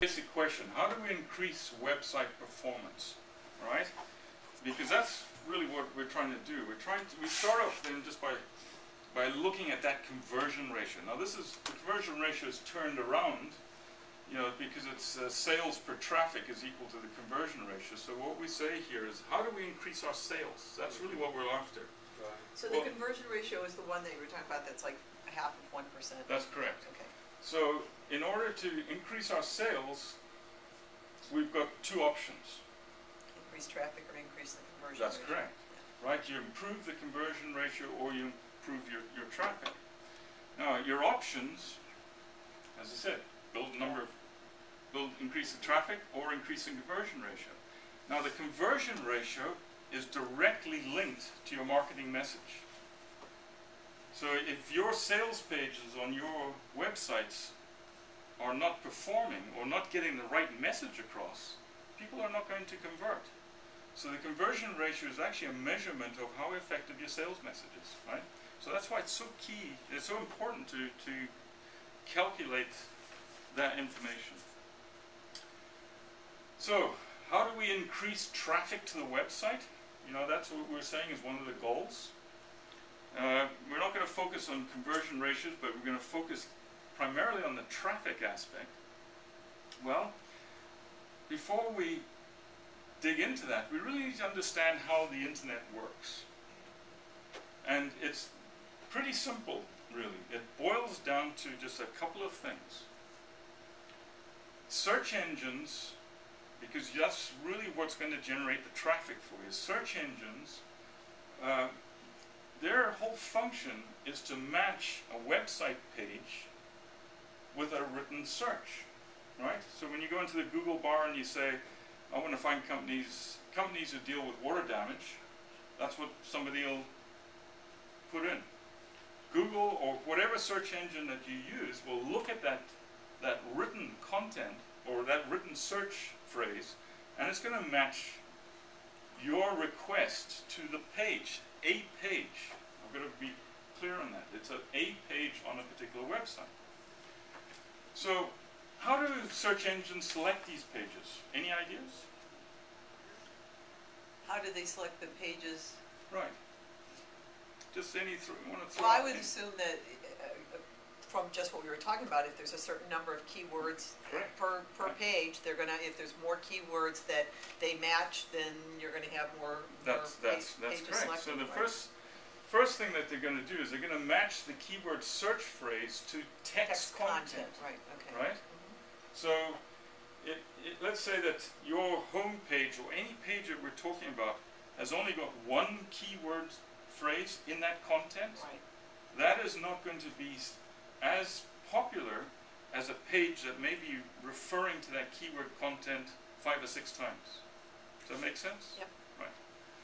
Basic question: how do we increase website performance, right? Because that's really what we're trying to do. We start off then just by looking at that conversion ratio. Now the conversion ratio is turned around, because it's sales per traffic is equal to the conversion ratio. So what we say here is, how do we increase our sales? That's really what we're after. Right. So the conversion ratio is the one that you were talking about that's like half of 1%? That's correct. Okay. So in order to increase our sales, we've got two options. Increase traffic or increase the conversion ratio. That's correct. Yeah. Right? You improve the conversion ratio or you improve your traffic. Now your options, as I said, increase the traffic or increase the conversion ratio. Now the conversion ratio is directly linked to your marketing message. So if your sales pages on your websites are not performing or not getting the right message across, people are not going to convert. So the conversion ratio is actually a measurement of how effective your sales message is, right? So that's why it's so key, it's so important to calculate that information. So how do we increase traffic to the website? That's what we're saying is one of the goals. We're not going to focus on conversion ratios, but we're going to focus primarily on the traffic aspect. Well, before we dig into that, we really need to understand how the internet works. And it's pretty simple, really. It boils down to just a couple of things. Search engines, because that's really what's going to generate the traffic for you. Search engines, their whole function is to match a website page with a written search, right? So when you go into the Google bar and you say, I want to find companies who deal with water damage, that's what somebody will put in. Google or whatever search engine that you use will look at that written content or that written search phrase, and it's going to match your request to the page, a page. I'm going to be clear on that. It's a page on a particular website. So how do search engines select these pages? Any ideas? How do they select the pages? Right. Just any one of Well, I would assume that from just what we were talking about, if there's a certain number of keywords per page, they're gonna. If there's more keywords that they match, then you're gonna have more. That's correct. So the first thing that they're going to do is they're going to match the keyword search phrase to text content. Right. Okay. Right. So let's say that your home page or any page that we're talking about has only got one keyword phrase in that content. Right. That is not going to be as popular as a page that may be referring to that keyword content 5 or 6 times. Does that make sense? Yep. Right.